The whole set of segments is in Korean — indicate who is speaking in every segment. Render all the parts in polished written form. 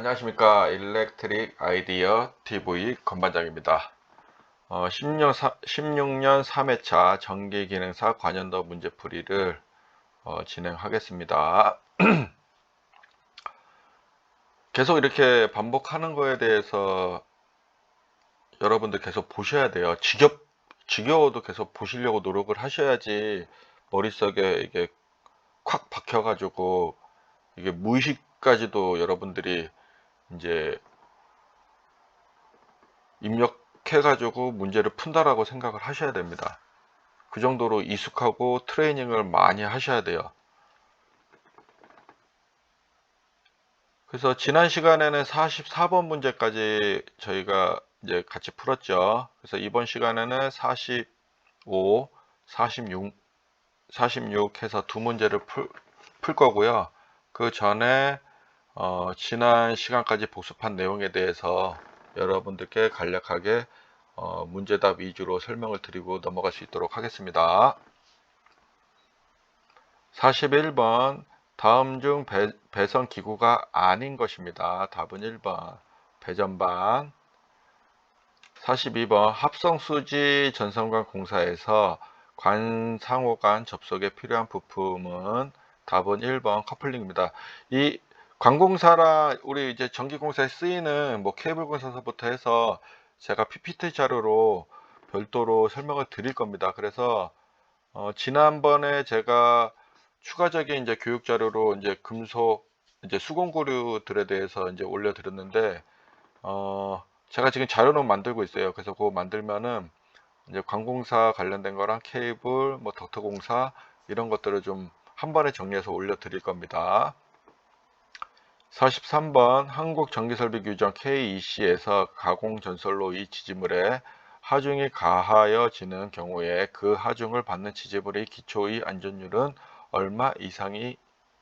Speaker 1: 안녕하십니까. 일렉트릭 아이디어 TV 건반장입니다. 16년 3회차 전기기능사 관연도 문제풀이를 진행하겠습니다. 계속 이렇게 반복하는 거에 대해서 여러분들 계속 보셔야 돼요. 지겨워도 계속 보시려고 노력을 하셔야지 머릿속에 이게 콱 박혀가지고 이게 무의식까지도 여러분들이 이제 입력해가지고 문제를 푼다라고 생각을 하셔야 됩니다. 그 정도로 익숙하고 트레이닝을 많이 하셔야 돼요. 그래서 지난 시간에는 44번 문제까지 저희가 이제 같이 풀었죠. 그래서 이번 시간에는 45, 46 해서 두 문제를 풀 거고요. 그 전에 지난 시간까지 복습한 내용에 대해서 여러분들께 간략하게 문제답 위주로 설명을 드리고 넘어갈 수 있도록 하겠습니다. 41번 다음 중 배선 기구가 아닌 것입니다. 답은 1번 배전반. 42번 합성수지 전선관 공사에서 관상호 간 접속에 필요한 부품은 답은 1번 커플링입니다. 이 관공사라 우리 이제 전기공사에 쓰이는 뭐 케이블 공사서부터 해서 제가 PPT 자료로 별도로 설명을 드릴 겁니다. 그래서 지난번에 제가 추가적인 이제 교육 자료로 이제 금속 이제 수공구류들에 대해서 이제 올려드렸는데 제가 지금 자료는 만들고 있어요. 그래서 그거 만들면은 이제 관공사 관련된 거랑 케이블, 뭐 덕터공사 이런 것들을 좀 한 번에 정리해서 올려드릴 겁니다. 43번 한국전기설비규정 KEC에서 가공전선로 이 지지물에 하중이 가하여지는 경우에 그 하중을 받는 지지물의 기초의 안전율은 얼마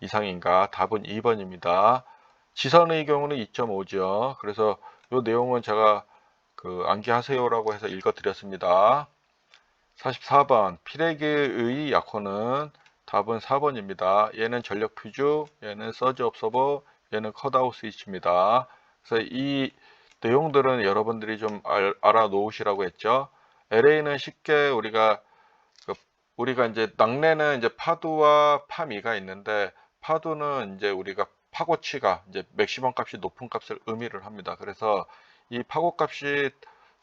Speaker 1: 이상인가? 답은 2번입니다. 지선의 경우는 2.5죠. 그래서 이 내용은 제가 암기하세요라고 해서 읽어 드렸습니다. 44번 피레기의 약호는 답은 4번입니다. 얘는 전력 퓨즈, 얘는 서지 옵서버, 얘는 컷아웃 스위치입니다. 그래서 이 내용들은 여러분들이 좀 알아 놓으시라고 했죠. LA는 쉽게 우리가 이제 낙뢰는 이제 파도와 파미가 있는데, 파도는 이제 우리가 파고치가 이제 맥시멈 값이 높은 값을 의미를 합니다. 그래서 이 파고 값이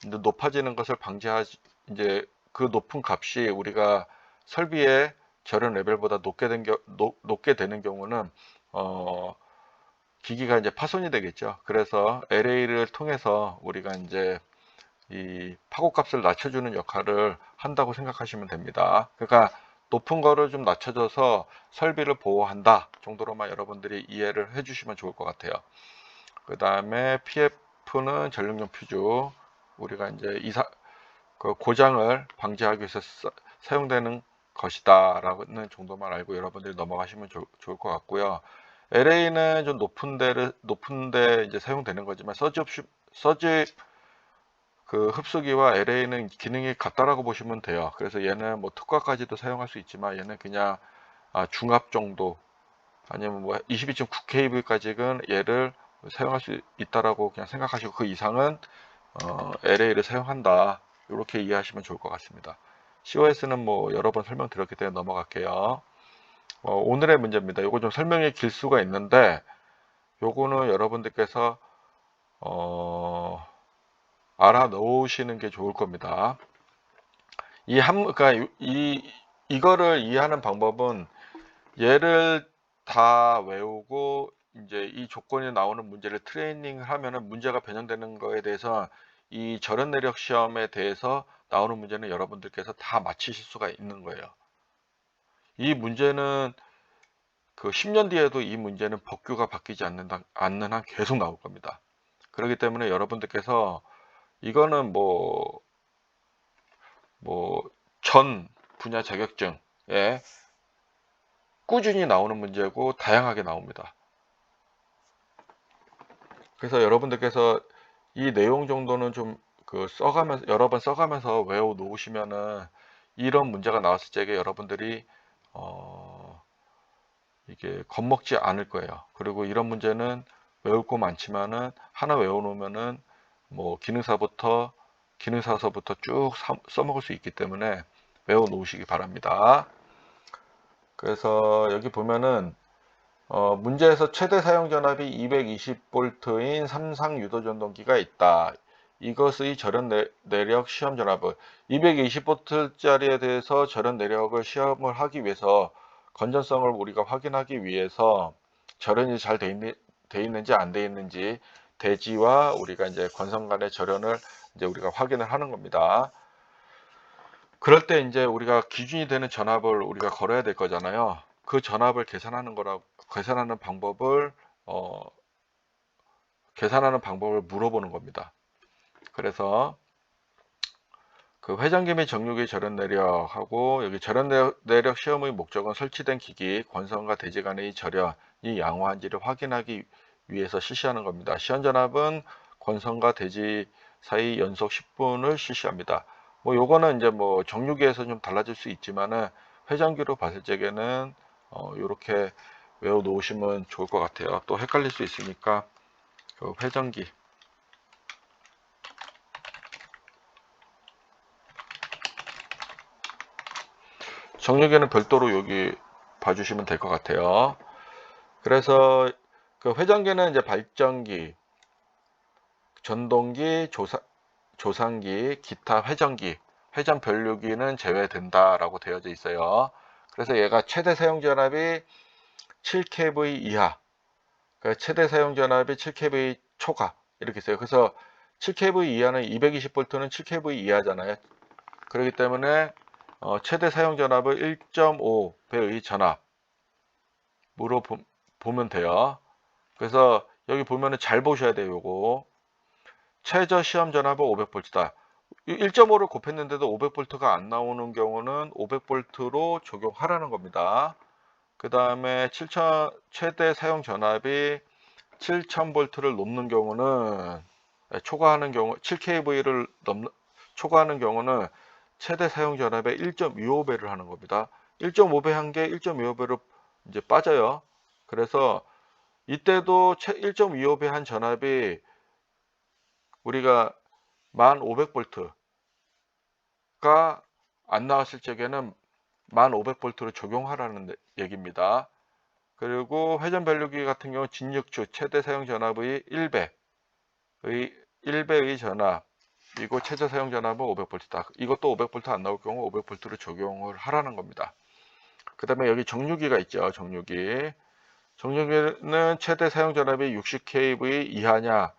Speaker 1: 높아지는 것을 방지하지, 이제 그 높은 값이 우리가 설비의 절연 레벨보다 높게 되는 경우는 기기가 이제 파손이 되겠죠. 그래서 LA를 통해서 우리가 이제 이 파고값을 낮춰주는 역할을 한다고 생각하시면 됩니다. 그러니까 높은 거를 좀 낮춰줘서 설비를 보호한다 정도로만 여러분들이 이해를 해주시면 좋을 것 같아요. 그 다음에 PF는 전력용 퓨즈, 우리가 이제 고장을 방지하기 위해서 사용되는 것이다 라는 정도만 알고 여러분들이 넘어가시면 좋을 것 같고요. LA는 좀 높은데 이제 사용되는 거지만 서지 흡수기와 LA는 기능이 같다라고 보시면 돼요. 그래서 얘는 뭐 특화까지도 사용할 수 있지만 얘는 그냥 중압 정도, 아니면 뭐 22.9kV까지는 얘를 사용할 수 있다라고 그냥 생각하시고 그 이상은 LA를 사용한다, 이렇게 이해하시면 좋을 것 같습니다. COS는 뭐 여러 번 설명드렸기 때문에 넘어갈게요. 오늘의 문제입니다. 이거 좀 설명이 길 수가 있는데 요거는 여러분들께서 알아 놓으시는 게 좋을 겁니다. 그러니까 이거를 이해하는 방법은 얘를 다 외우고 이제 이 조건이 나오는 문제를 트레이닝을 하면은 문제가 변형되는 거에 대해서 이 절연 내력 시험에 대해서 나오는 문제는 여러분들께서 다 맞히실 수가 있는 거예요. 이 문제는 그 10년 뒤에도 이 문제는 법규가 바뀌지 않는 한 계속 나올 겁니다. 그렇기 때문에 여러분들께서 이거는 전 분야 자격증에 꾸준히 나오는 문제고 다양하게 나옵니다. 그래서 여러분들께서 이 내용 정도는 좀 써가면서 여러 번 써가면서 외워 놓으시면은 이런 문제가 나왔을 적에 여러분들이 이게 겁먹지 않을 거예요. 그리고 이런 문제는 외울 거 많지만은 하나 외워놓으면은 뭐 기능사서부터 쭉 써먹을 수 있기 때문에 외워 놓으시기 바랍니다. 그래서 여기 보면은 문제에서 최대 사용 전압이 220V인 삼상 유도 전동기가 있다. 이것의 절연 내력 시험 전압은 220V짜리에 대해서 절연 내력을 시험을 하기 위해서 건전성을 우리가 확인하기 위해서 절연이 잘 돼 있는지 안 돼 있는지 대지와 우리가 이제 건성 간의 절연을 이제 우리가 확인을 하는 겁니다. 그럴 때 이제 우리가 기준이 되는 전압을 우리가 걸어야 될 거잖아요. 그 전압을 계산하는 방법을 물어보는 겁니다. 그래서 그 회전기 및 정류기 절연 내력하고 여기 절연 내력 시험의 목적은 설치된 기기 권선과 대지 간의 절연이 양호한지를 확인하기 위해서 실시하는 겁니다. 시험 전압은 권선과 대지 사이 연속 10분을 실시합니다. 뭐 요거는 이제 뭐 정류기에서 좀 달라질 수 있지만은 회전기로 봤을 적에는 요렇게 외워 놓으시면 좋을 것 같아요. 또 헷갈릴 수 있으니까 그 회전기 정류기는 별도로 여기 봐주시면 될 것 같아요. 그래서 그 회전기는 이제 발전기, 전동기, 조상기, 기타 회전기, 회전 변류기는 제외된다라고 되어져 있어요. 그래서 얘가 최대 사용 전압이 7kV 이하, 그러니까 최대 사용 전압이 7kV 초과 이렇게 있어요. 그래서 7kV 이하는 220V는 7kV 이하잖아요. 그렇기 때문에 최대 사용 전압을 1.5배의 전압으로 보면 돼요. 그래서 여기 보면은 잘 보셔야 돼요. 요거 최저 시험 전압은 500V다. 1.5를 곱했는데도 500V가 안 나오는 경우는 500V로 적용하라는 겁니다. 그 다음에 최대 사용 전압이 7000V를 넘는 경우는 초과하는 경우 7kV를 초과하는 경우는 최대 사용 전압의 1.25배를 하는 겁니다. 1.5배 한 게 1.25배로 이제 빠져요. 그래서 이때도 1.25배 한 전압이 우리가 1500V가 안 나왔을 적에는 1500V로 적용하라는 얘기입니다. 그리고 회전 변류기 같은 경우 진육추 최대 사용 전압의 1배의 전압이고 최저 사용 전압은 500V다. 이것도 500V 안 나올 경우 500V로 적용을 하라는 겁니다. 그 다음에 여기 정류기가 있죠. 정류기는 최대 사용 전압이 60kV 이하냐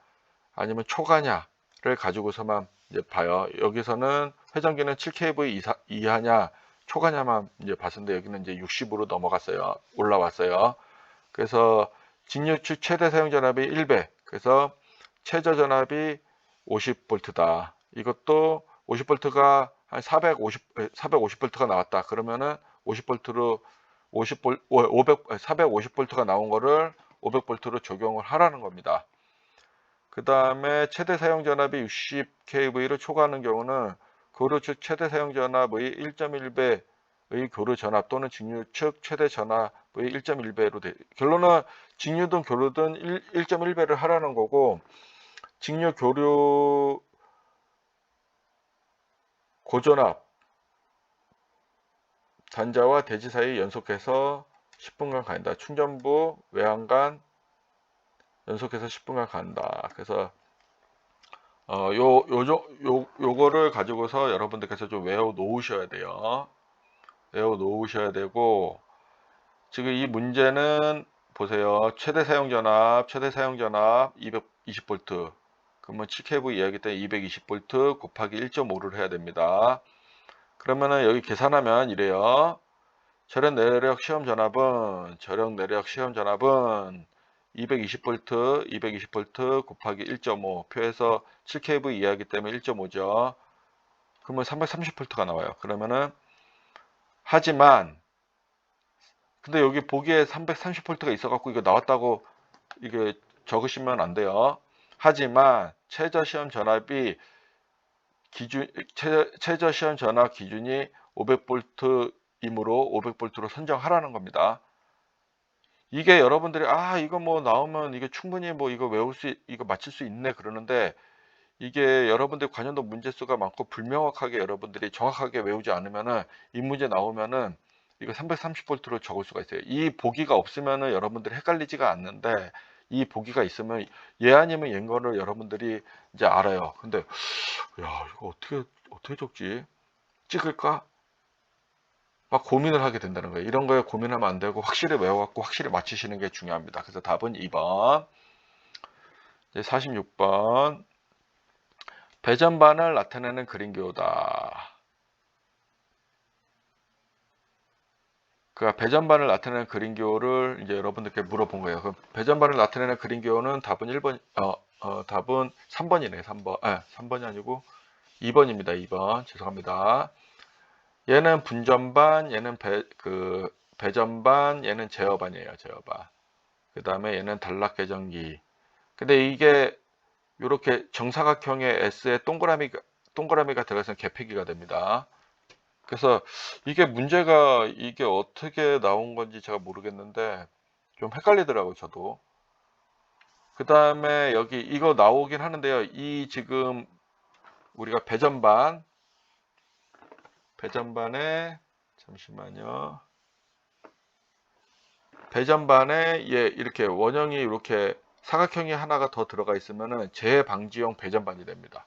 Speaker 1: 아니면 초과냐를 가지고서만 이제 봐요. 여기서는 회전기는 7kV 이하냐 초과냐만 이제 봤는데 여기는 이제 60으로 올라왔어요. 그래서 직류축 최대 사용 전압이 1배. 그래서 최저 전압이 50V다. 이것도 50V가 한 450V가 나왔다. 그러면은 50V로 450V가 나온 거를 500V로 적용을 하라는 겁니다. 그 다음에 최대 사용 전압이 60kV를 초과하는 경우는 교류 측 최대 사용 전압의 1.1배의 교류 전압 또는 직류 측 최대 전압의 1.1배로 결론은 직류든 교류든 1.1배를 하라는 거고 직류 교류 고전압 단자와 대지 사이 연속해서 10분간 간다. 충전부 외항간 연속해서 10분간 간다. 그래서 요거를 가지고서 여러분들께서 좀 외워 놓으셔야 돼요. 외워 놓으셔야 되고, 지금 이 문제는 보세요. 최대 사용 전압 220V. 그러면 7kV 이하기 때문에 220V 곱하기 1.5를 해야 됩니다. 그러면은 여기 계산하면 이래요. 절연 내력 시험 전압은 220V 곱하기 1.5 표에서 7kV 이하이기 때문에 1.5죠. 그러면 330V가 나와요. 그러면은 하지만 근데 여기 보기에 330V가 있어갖고 이거 나왔다고 이게 적으시면 안 돼요. 하지만 최저 시험 전압 기준이 500V이므로 500V로 선정하라는 겁니다. 이게 여러분들이 이거 뭐 나오면 이게 충분히 뭐 이거 이거 맞힐 수 있네 그러는데, 이게 여러분들 관련도 문제수가 많고 불명확하게 여러분들이 정확하게 외우지 않으면은 이 문제 나오면은 이거 330V로 적을 수가 있어요. 이 보기가 없으면은 여러분들이 헷갈리지가 않는데, 이 보기가 있으면 얘 아니면 얘인 거를 여러분들이 이제 알아요. 근데 야, 이거 어떻게 적지? 찍을까? 막 고민을 하게 된다는 거예요. 이런 거에 고민하면 안 되고 확실히 외워갖고 확실히 맞히시는 게 중요합니다. 그래서 답은 2번. 이제 46번. 배전반을 나타내는 그림교다. 그 배전반을 나타내는 그림교를 이제 여러분들께 물어본 거예요. 그 배전반을 나타내는 그림교는 답은 1번, 답은 3번이네. 3번. 3번이 아니고 2번입니다. 2번. 죄송합니다. 얘는 분전반, 얘는 배전반, 얘는 제어반이에요. 제어반. 그 다음에 얘는 단락계정기. 근데 이게 이렇게 정사각형의 S에 동그라미가 들어가서 개폐기가 됩니다. 그래서 이게 문제가 이게 어떻게 나온 건지 제가 모르겠는데 좀 헷갈리더라고요, 저도. 그 다음에 여기 이거 나오긴 하는데요. 이 지금 우리가 배전반에 잠시만요. 배전반에 이렇게 원형이 이렇게 사각형이 하나가 더 들어가 있으면은 재방지용 배전반이 됩니다.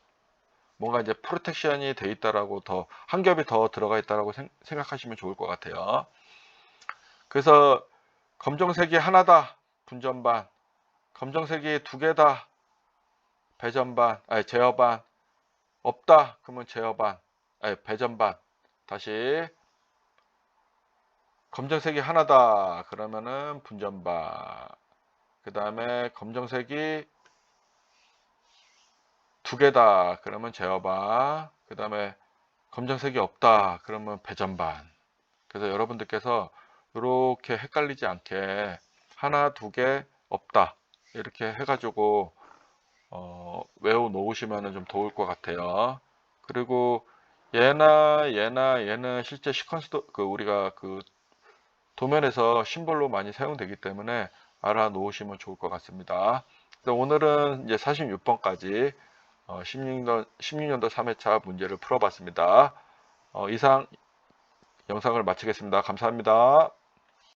Speaker 1: 뭔가 이제 프로텍션이 돼 있다라고, 더 한 겹이 더 들어가 있다라고 생각하시면 좋을 것 같아요. 그래서 검정색이 하나다, 분전반. 검정색이 두 개다, 제어반. 없다, 그러면 배전반. 다시 검정색이 하나다, 그러면은 분전반. 그 다음에 검정색이 두 개다, 그러면 제어반. 그 다음에 검정색이 없다, 그러면 배전반. 그래서 여러분들께서 이렇게 헷갈리지 않게 하나, 두 개, 없다 이렇게 해가지고 외워 놓으시면 좀 좋을 것 같아요. 그리고 얘는 실제 시퀀스도 우리가 도면에서 심볼로 많이 사용되기 때문에 알아 놓으시면 좋을 것 같습니다. 오늘은 이제 46번까지 16년도 3회차 문제를 풀어봤습니다. 이상 영상을 마치겠습니다. 감사합니다.